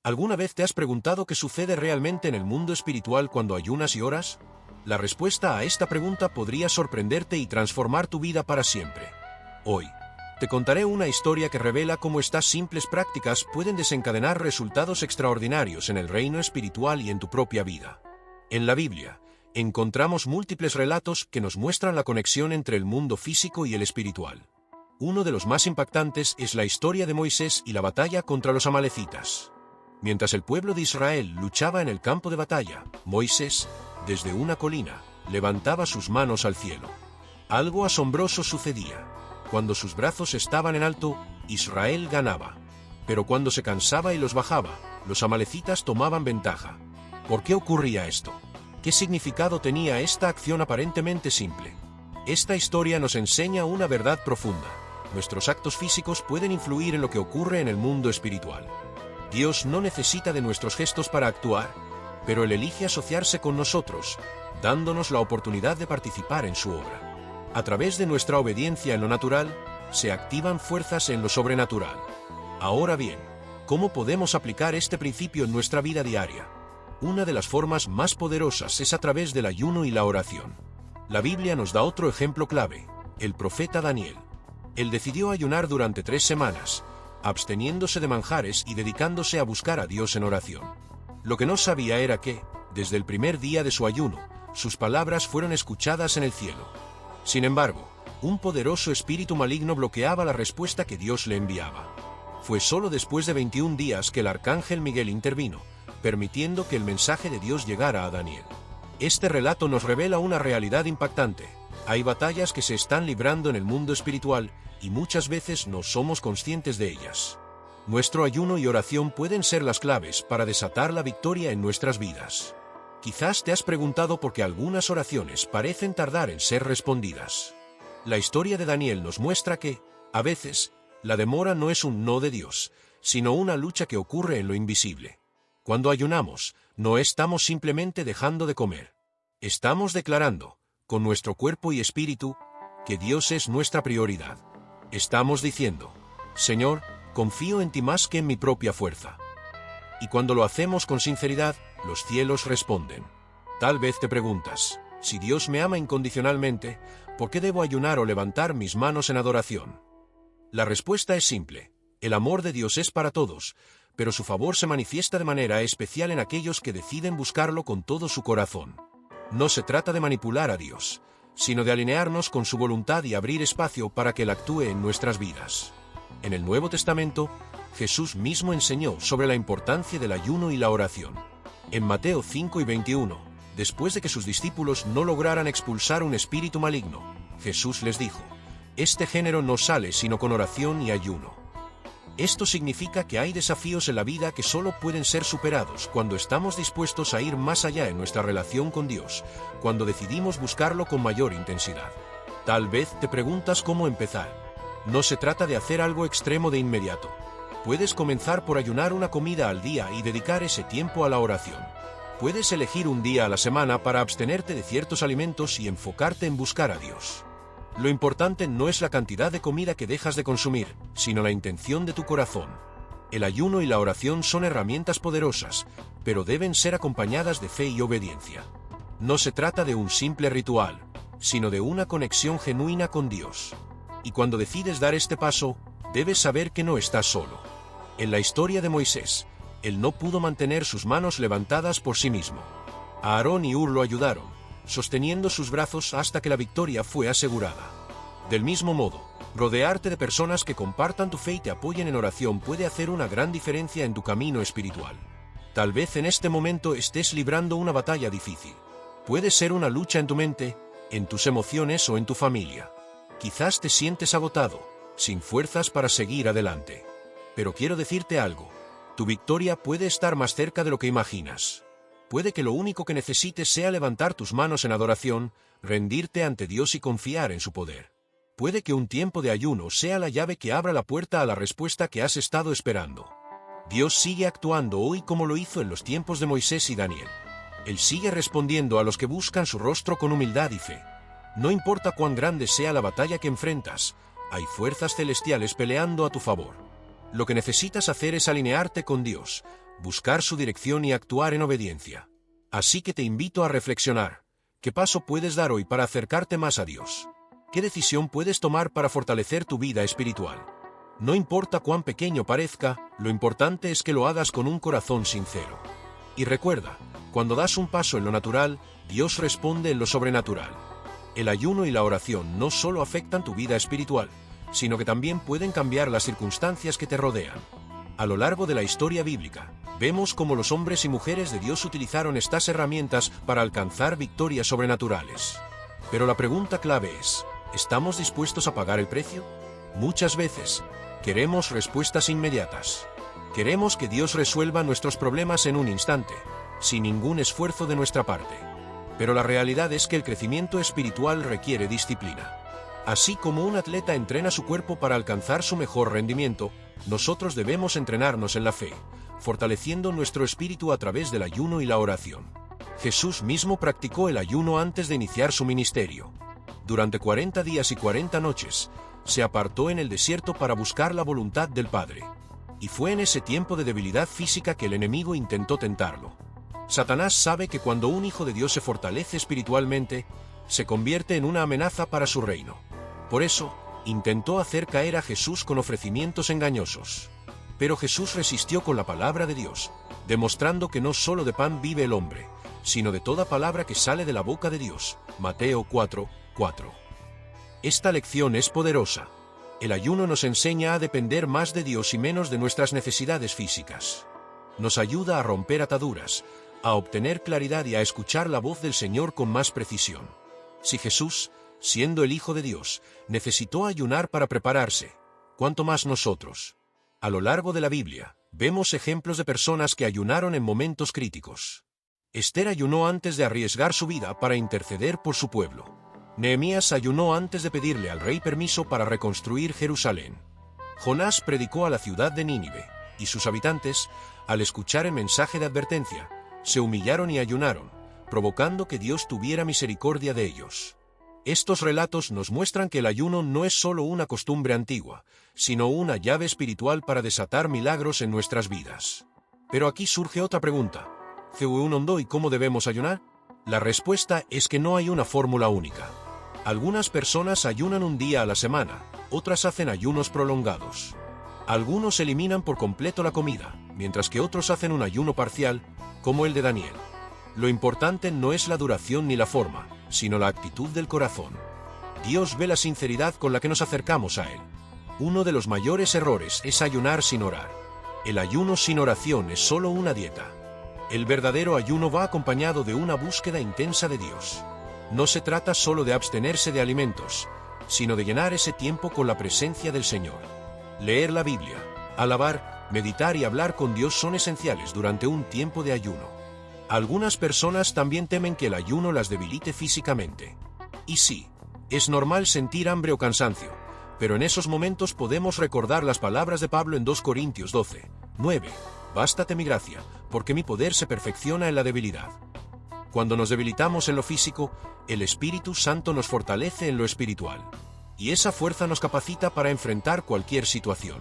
¿Alguna vez te has preguntado qué sucede realmente en el mundo espiritual cuando ayunas y oras? La respuesta a esta pregunta podría sorprenderte y transformar tu vida para siempre. Hoy, te contaré una historia que revela cómo estas simples prácticas pueden desencadenar resultados extraordinarios en el reino espiritual y en tu propia vida. En la Biblia, encontramos múltiples relatos que nos muestran la conexión entre el mundo físico y el espiritual. Uno de los más impactantes es la historia de Moisés y la batalla contra los amalecitas. Mientras el pueblo de Israel luchaba en el campo de batalla, Moisés, desde una colina, levantaba sus manos al cielo. Algo asombroso sucedía. Cuando sus brazos estaban en alto, Israel ganaba. Pero cuando se cansaba y los bajaba, los amalecitas tomaban ventaja. ¿Por qué ocurría esto? ¿Qué significado tenía esta acción aparentemente simple? Esta historia nos enseña una verdad profunda. Nuestros actos físicos pueden influir en lo que ocurre en el mundo espiritual. Dios no necesita de nuestros gestos para actuar, pero Él elige asociarse con nosotros, dándonos la oportunidad de participar en su obra. A través de nuestra obediencia en lo natural, se activan fuerzas en lo sobrenatural. Ahora bien, ¿cómo podemos aplicar este principio en nuestra vida diaria? Una de las formas más poderosas es a través del ayuno y la oración. La Biblia nos da otro ejemplo clave, el profeta Daniel. Él decidió ayunar durante 3 semanas, absteniéndose de manjares y dedicándose a buscar a Dios en oración. Lo que no sabía era que, desde el primer día de su ayuno, sus palabras fueron escuchadas en el cielo. Sin embargo, un poderoso espíritu maligno bloqueaba la respuesta que Dios le enviaba. Fue solo después de 21 días que el arcángel Miguel intervino, permitiendo que el mensaje de Dios llegara a Daniel. Este relato nos revela una realidad impactante. Hay batallas que se están librando en el mundo espiritual, y muchas veces no somos conscientes de ellas. Nuestro ayuno y oración pueden ser las claves para desatar la victoria en nuestras vidas. Quizás te has preguntado por qué algunas oraciones parecen tardar en ser respondidas. La historia de Daniel nos muestra que, a veces, la demora no es un no de Dios, sino una lucha que ocurre en lo invisible. Cuando ayunamos, no estamos simplemente dejando de comer. Estamos declarando, con nuestro cuerpo y espíritu, que Dios es nuestra prioridad. Estamos diciendo, Señor, confío en ti más que en mi propia fuerza. Y cuando lo hacemos con sinceridad, los cielos responden. Tal vez te preguntas, si Dios me ama incondicionalmente, ¿por qué debo ayunar o levantar mis manos en adoración? La respuesta es simple. El amor de Dios es para todos, pero su favor se manifiesta de manera especial en aquellos que deciden buscarlo con todo su corazón. No se trata de manipular a Dios, sino de alinearnos con su voluntad y abrir espacio para que Él actúe en nuestras vidas. En el Nuevo Testamento, Jesús mismo enseñó sobre la importancia del ayuno y la oración. En Mateo 5:21, después de que sus discípulos no lograran expulsar un espíritu maligno, Jesús les dijo, «Este género no sale sino con oración y ayuno». Esto significa que hay desafíos en la vida que solo pueden ser superados cuando estamos dispuestos a ir más allá en nuestra relación con Dios, cuando decidimos buscarlo con mayor intensidad. Tal vez te preguntas cómo empezar. No se trata de hacer algo extremo de inmediato. Puedes comenzar por ayunar una comida al día y dedicar ese tiempo a la oración. Puedes elegir un día a la semana para abstenerte de ciertos alimentos y enfocarte en buscar a Dios. Lo importante no es la cantidad de comida que dejas de consumir, sino la intención de tu corazón. El ayuno y la oración son herramientas poderosas, pero deben ser acompañadas de fe y obediencia. No se trata de un simple ritual, sino de una conexión genuina con Dios. Y cuando decides dar este paso, debes saber que no estás solo. En la historia de Moisés, él no pudo mantener sus manos levantadas por sí mismo. Aarón y Hur lo ayudaron, sosteniendo sus brazos hasta que la victoria fue asegurada. Del mismo modo, rodearte de personas que compartan tu fe y te apoyen en oración puede hacer una gran diferencia en tu camino espiritual. Tal vez en este momento estés librando una batalla difícil. Puede ser una lucha en tu mente, en tus emociones o en tu familia. Quizás te sientes agotado, sin fuerzas para seguir adelante. Pero quiero decirte algo, tu victoria puede estar más cerca de lo que imaginas. Puede que lo único que necesites sea levantar tus manos en adoración, rendirte ante Dios y confiar en su poder. Puede que un tiempo de ayuno sea la llave que abra la puerta a la respuesta que has estado esperando. Dios sigue actuando hoy como lo hizo en los tiempos de Moisés y Daniel. Él sigue respondiendo a los que buscan su rostro con humildad y fe. No importa cuán grande sea la batalla que enfrentas, hay fuerzas celestiales peleando a tu favor. Lo que necesitas hacer es alinearte con Dios, buscar su dirección y actuar en obediencia. Así que te invito a reflexionar. ¿Qué paso puedes dar hoy para acercarte más a Dios? ¿Qué decisión puedes tomar para fortalecer tu vida espiritual? No importa cuán pequeño parezca, lo importante es que lo hagas con un corazón sincero. Y recuerda, cuando das un paso en lo natural, Dios responde en lo sobrenatural. El ayuno y la oración no solo afectan tu vida espiritual, sino que también pueden cambiar las circunstancias que te rodean. A lo largo de la historia bíblica, vemos cómo los hombres y mujeres de Dios utilizaron estas herramientas para alcanzar victorias sobrenaturales. Pero la pregunta clave es, ¿estamos dispuestos a pagar el precio? Muchas veces, queremos respuestas inmediatas. Queremos que Dios resuelva nuestros problemas en un instante, sin ningún esfuerzo de nuestra parte. Pero la realidad es que el crecimiento espiritual requiere disciplina. Así como un atleta entrena su cuerpo para alcanzar su mejor rendimiento, nosotros debemos entrenarnos en la fe, fortaleciendo nuestro espíritu a través del ayuno y la oración. Jesús mismo practicó el ayuno antes de iniciar su ministerio. Durante 40 días y 40 noches, se apartó en el desierto para buscar la voluntad del Padre. Y fue en ese tiempo de debilidad física que el enemigo intentó tentarlo. Satanás sabe que cuando un hijo de Dios se fortalece espiritualmente, se convierte en una amenaza para su reino. Por eso, intentó hacer caer a Jesús con ofrecimientos engañosos. Pero Jesús resistió con la palabra de Dios, demostrando que no solo de pan vive el hombre, sino de toda palabra que sale de la boca de Dios. Mateo 4:4. Esta lección es poderosa. El ayuno nos enseña a depender más de Dios y menos de nuestras necesidades físicas. Nos ayuda a romper ataduras, a obtener claridad y a escuchar la voz del Señor con más precisión. Si Jesús, siendo el Hijo de Dios, necesitó ayunar para prepararse, ¿cuánto más nosotros? A lo largo de la Biblia, vemos ejemplos de personas que ayunaron en momentos críticos. Esther ayunó antes de arriesgar su vida para interceder por su pueblo. Nehemías ayunó antes de pedirle al rey permiso para reconstruir Jerusalén. Jonás predicó a la ciudad de Nínive, y sus habitantes, al escuchar el mensaje de advertencia, se humillaron y ayunaron, provocando que Dios tuviera misericordia de ellos. Estos relatos nos muestran que el ayuno no es solo una costumbre antigua, sino una llave espiritual para desatar milagros en nuestras vidas. Pero aquí surge otra pregunta. ¿Y cómo debemos ayunar? La respuesta es que no hay una fórmula única. Algunas personas ayunan un día a la semana, otras hacen ayunos prolongados. Algunos eliminan por completo la comida, mientras que otros hacen un ayuno parcial, como el de Daniel. Lo importante no es la duración ni la forma, sino la actitud del corazón. Dios ve la sinceridad con la que nos acercamos a Él. Uno de los mayores errores es ayunar sin orar. El ayuno sin oración es solo una dieta. El verdadero ayuno va acompañado de una búsqueda intensa de Dios. No se trata solo de abstenerse de alimentos, sino de llenar ese tiempo con la presencia del Señor. Leer la Biblia, alabar, meditar y hablar con Dios son esenciales durante un tiempo de ayuno. Algunas personas también temen que el ayuno las debilite físicamente. Y sí, es normal sentir hambre o cansancio, pero en esos momentos podemos recordar las palabras de Pablo en 2 Corintios 12:9. Bástate mi gracia, porque mi poder se perfecciona en la debilidad. Cuando nos debilitamos en lo físico, el Espíritu Santo nos fortalece en lo espiritual. Y esa fuerza nos capacita para enfrentar cualquier situación.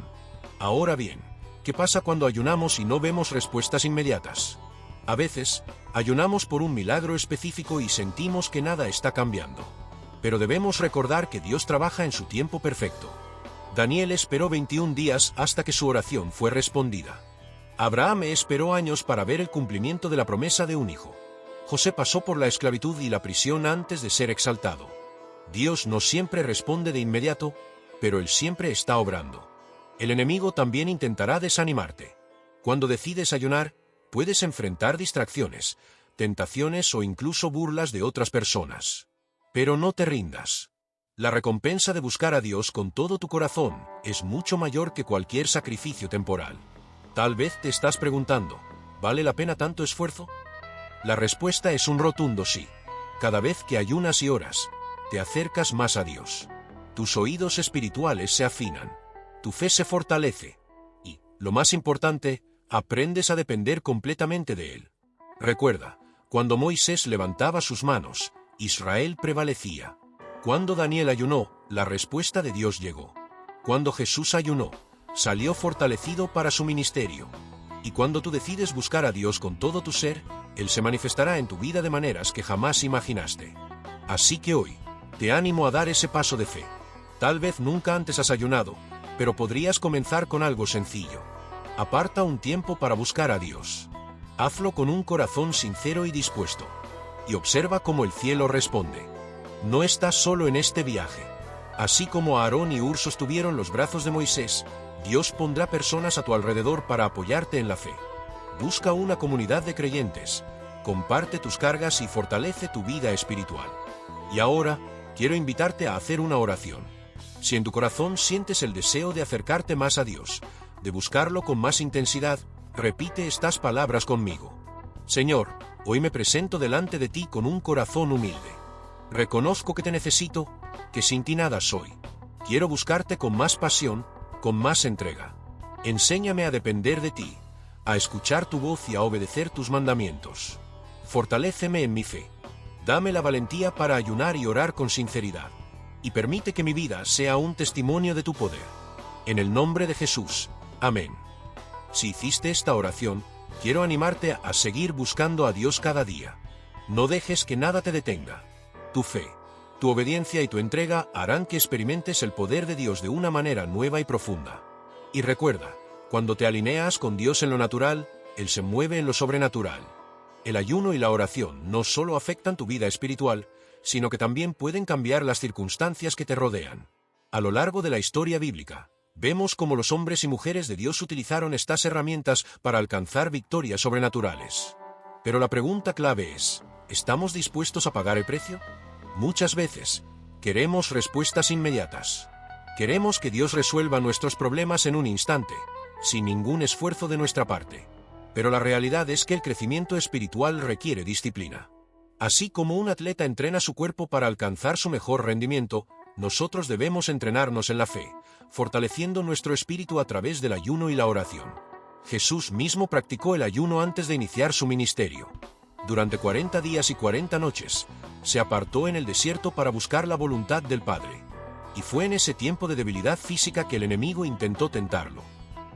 Ahora bien, ¿qué pasa cuando ayunamos y no vemos respuestas inmediatas? A veces, ayunamos por un milagro específico y sentimos que nada está cambiando. Pero debemos recordar que Dios trabaja en su tiempo perfecto. Daniel esperó 21 días hasta que su oración fue respondida. Abraham esperó años para ver el cumplimiento de la promesa de un hijo. José pasó por la esclavitud y la prisión antes de ser exaltado. Dios no siempre responde de inmediato, pero Él siempre está obrando. El enemigo también intentará desanimarte. Cuando decides ayunar, puedes enfrentar distracciones, tentaciones o incluso burlas de otras personas. Pero no te rindas. La recompensa de buscar a Dios con todo tu corazón es mucho mayor que cualquier sacrificio temporal. Tal vez te estás preguntando, ¿vale la pena tanto esfuerzo? La respuesta es un rotundo sí. Cada vez que ayunas y oras, te acercas más a Dios. Tus oídos espirituales se afinan. Tu fe se fortalece. Y, lo más importante, aprendes a depender completamente de Él. Recuerda, cuando Moisés levantaba sus manos, Israel prevalecía. Cuando Daniel ayunó, la respuesta de Dios llegó. Cuando Jesús ayunó, salió fortalecido para su ministerio. Y cuando tú decides buscar a Dios con todo tu ser, Él se manifestará en tu vida de maneras que jamás imaginaste. Así que hoy, te animo a dar ese paso de fe. Tal vez nunca antes has ayunado, pero podrías comenzar con algo sencillo. Aparta un tiempo para buscar a Dios. Hazlo con un corazón sincero y dispuesto. Y observa cómo el cielo responde. No estás solo en este viaje. Así como Aarón y Hur sostuvieron los brazos de Moisés, Dios pondrá personas a tu alrededor para apoyarte en la fe. Busca una comunidad de creyentes, comparte tus cargas y fortalece tu vida espiritual. Y ahora, quiero invitarte a hacer una oración. Si en tu corazón sientes el deseo de acercarte más a Dios, de buscarlo con más intensidad, repite estas palabras conmigo. Señor, hoy me presento delante de ti con un corazón humilde. Reconozco que te necesito, que sin ti nada soy. Quiero buscarte con más pasión, con más entrega. Enséñame a depender de ti, a escuchar tu voz y a obedecer tus mandamientos. Fortaléceme en mi fe. Dame la valentía para ayunar y orar con sinceridad. Y permite que mi vida sea un testimonio de tu poder. En el nombre de Jesús. Amén. Si hiciste esta oración, quiero animarte a seguir buscando a Dios cada día. No dejes que nada te detenga. Tu fe, tu obediencia y tu entrega harán que experimentes el poder de Dios de una manera nueva y profunda. Y recuerda, cuando te alineas con Dios en lo natural, Él se mueve en lo sobrenatural. El ayuno y la oración no solo afectan tu vida espiritual, sino que también pueden cambiar las circunstancias que te rodean. A lo largo de la historia bíblica, vemos cómo los hombres y mujeres de Dios utilizaron estas herramientas para alcanzar victorias sobrenaturales. Pero la pregunta clave es, ¿estamos dispuestos a pagar el precio? Muchas veces, queremos respuestas inmediatas. Queremos que Dios resuelva nuestros problemas en un instante, sin ningún esfuerzo de nuestra parte. Pero la realidad es que el crecimiento espiritual requiere disciplina. Así como un atleta entrena su cuerpo para alcanzar su mejor rendimiento, nosotros debemos entrenarnos en la fe, fortaleciendo nuestro espíritu a través del ayuno y la oración. Jesús mismo practicó el ayuno antes de iniciar su ministerio. Durante 40 días y 40 noches, se apartó en el desierto para buscar la voluntad del Padre. Y fue en ese tiempo de debilidad física que el enemigo intentó tentarlo.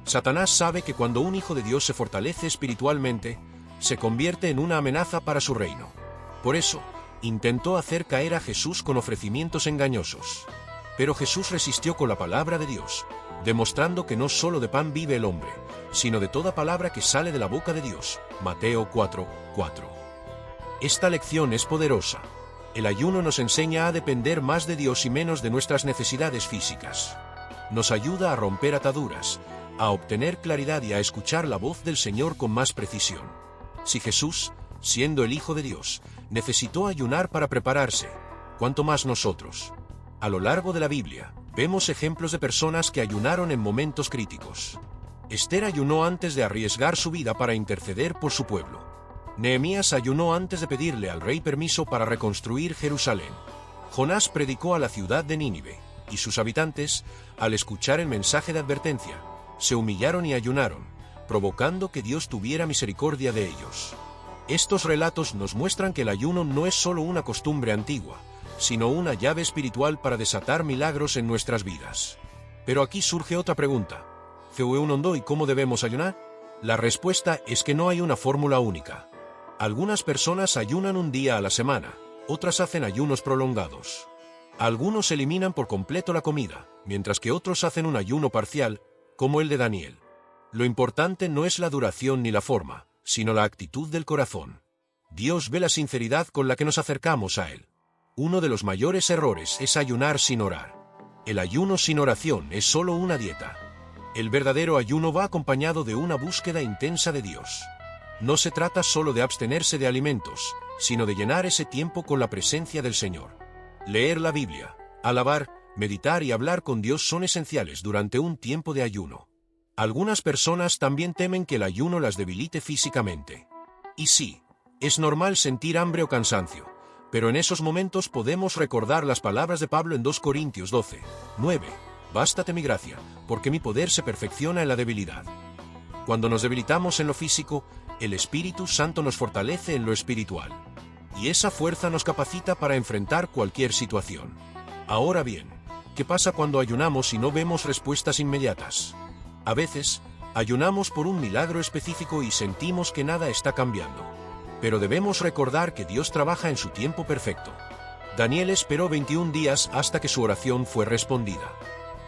Satanás sabe que cuando un hijo de Dios se fortalece espiritualmente, se convierte en una amenaza para su reino. Por eso, intentó hacer caer a Jesús con ofrecimientos engañosos. Pero Jesús resistió con la palabra de Dios, demostrando que no solo de pan vive el hombre, sino de toda palabra que sale de la boca de Dios. Mateo 4:4. Esta lección es poderosa. El ayuno nos enseña a depender más de Dios y menos de nuestras necesidades físicas. Nos ayuda a romper ataduras, a obtener claridad y a escuchar la voz del Señor con más precisión. Si Jesús, siendo el Hijo de Dios, necesitó ayunar para prepararse, ¿cuánto más nosotros? A lo largo de la Biblia, vemos ejemplos de personas que ayunaron en momentos críticos. Esther ayunó antes de arriesgar su vida para interceder por su pueblo. Nehemías ayunó antes de pedirle al rey permiso para reconstruir Jerusalén. Jonás predicó a la ciudad de Nínive, y sus habitantes, al escuchar el mensaje de advertencia, se humillaron y ayunaron, provocando que Dios tuviera misericordia de ellos. Estos relatos nos muestran que el ayuno no es solo una costumbre antigua, sino una llave espiritual para desatar milagros en nuestras vidas. Pero aquí surge otra pregunta. ¿Y cómo debemos ayunar? La respuesta es que no hay una fórmula única. Algunas personas ayunan un día a la semana, otras hacen ayunos prolongados. Algunos eliminan por completo la comida, mientras que otros hacen un ayuno parcial, como el de Daniel. Lo importante no es la duración ni la forma, sino la actitud del corazón. Dios ve la sinceridad con la que nos acercamos a Él. Uno de los mayores errores es ayunar sin orar. El ayuno sin oración es solo una dieta. El verdadero ayuno va acompañado de una búsqueda intensa de Dios. No se trata solo de abstenerse de alimentos, sino de llenar ese tiempo con la presencia del Señor. Leer la Biblia, alabar, meditar y hablar con Dios son esenciales durante un tiempo de ayuno. Algunas personas también temen que el ayuno las debilite físicamente. Y sí, es normal sentir hambre o cansancio, pero en esos momentos podemos recordar las palabras de Pablo en 2 Corintios 12:9. Bástate mi gracia, porque mi poder se perfecciona en la debilidad. Cuando nos debilitamos en lo físico, el Espíritu Santo nos fortalece en lo espiritual. Y esa fuerza nos capacita para enfrentar cualquier situación. Ahora bien, ¿qué pasa cuando ayunamos y no vemos respuestas inmediatas? A veces, Ayunamos por un milagro específico y sentimos que nada está cambiando. Pero debemos recordar que Dios trabaja en su tiempo perfecto. Daniel esperó 21 días hasta que su oración fue respondida.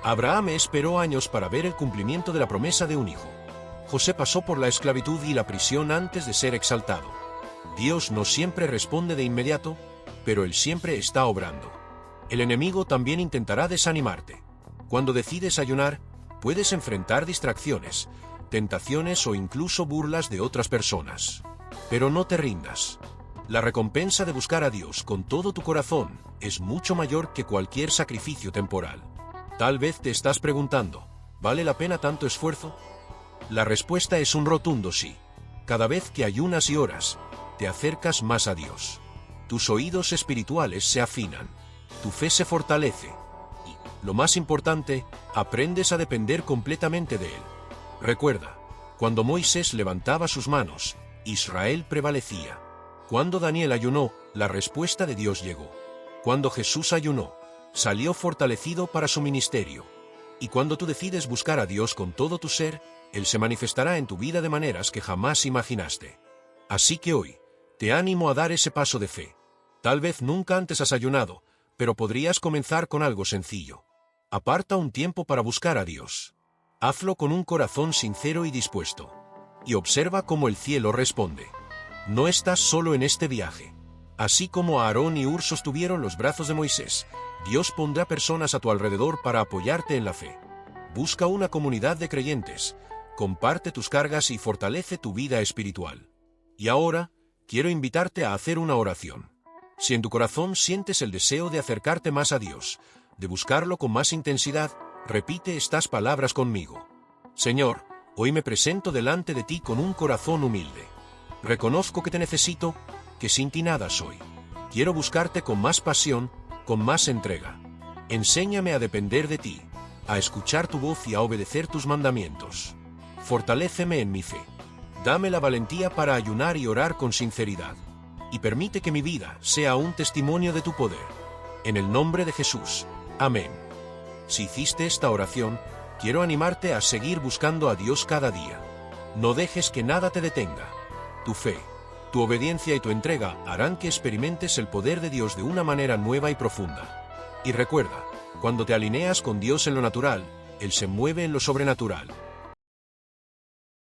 Abraham esperó años para ver el cumplimiento de la promesa de un hijo. José pasó por la esclavitud y la prisión antes de ser exaltado. Dios no siempre responde de inmediato, pero Él siempre está obrando. El enemigo también intentará desanimarte. Cuando decides ayunar, puedes enfrentar distracciones, tentaciones o incluso burlas de otras personas. Pero no te rindas. La recompensa de buscar a Dios con todo tu corazón es mucho mayor que cualquier sacrificio temporal. Tal vez te estás preguntando, ¿vale la pena tanto esfuerzo? La respuesta es un rotundo sí. Cada vez que ayunas y oras, te acercas más a Dios. Tus oídos espirituales se afinan, tu fe se fortalece y, lo más importante, aprendes a depender completamente de Él. Recuerda, cuando Moisés levantaba sus manos, Israel prevalecía. Cuando Daniel ayunó, la respuesta de Dios llegó. Cuando Jesús ayunó, salió fortalecido para su ministerio. Y cuando tú decides buscar a Dios con todo tu ser, Él se manifestará en tu vida de maneras que jamás imaginaste. Así que hoy, te animo a dar ese paso de fe. Tal vez nunca antes has ayunado, pero podrías comenzar con algo sencillo. Aparta un tiempo para buscar a Dios. Hazlo con un corazón sincero y dispuesto. Y observa cómo el cielo responde. No estás solo en este viaje. Así como Aarón y Hur sostuvieron los brazos de Moisés, Dios pondrá personas a tu alrededor para apoyarte en la fe. Busca una comunidad de creyentes, comparte tus cargas y fortalece tu vida espiritual. Y ahora, quiero invitarte a hacer una oración. Si en tu corazón sientes el deseo de acercarte más a Dios, de buscarlo con más intensidad, repite estas palabras conmigo. Señor, hoy me presento delante de ti con un corazón humilde. Reconozco que te necesito, que sin ti nada soy. Quiero buscarte con más pasión, con más entrega. Enséñame a depender de ti, a escuchar tu voz y a obedecer tus mandamientos. Fortaléceme en mi fe. Dame la valentía para ayunar y orar con sinceridad. Y permite que mi vida sea un testimonio de tu poder. En el nombre de Jesús. Amén. Si hiciste esta oración, quiero animarte a seguir buscando a Dios cada día. No dejes que nada te detenga. Tu fe, tu obediencia y tu entrega harán que experimentes el poder de Dios de una manera nueva y profunda. Y recuerda, cuando te alineas con Dios en lo natural, Él se mueve en lo sobrenatural.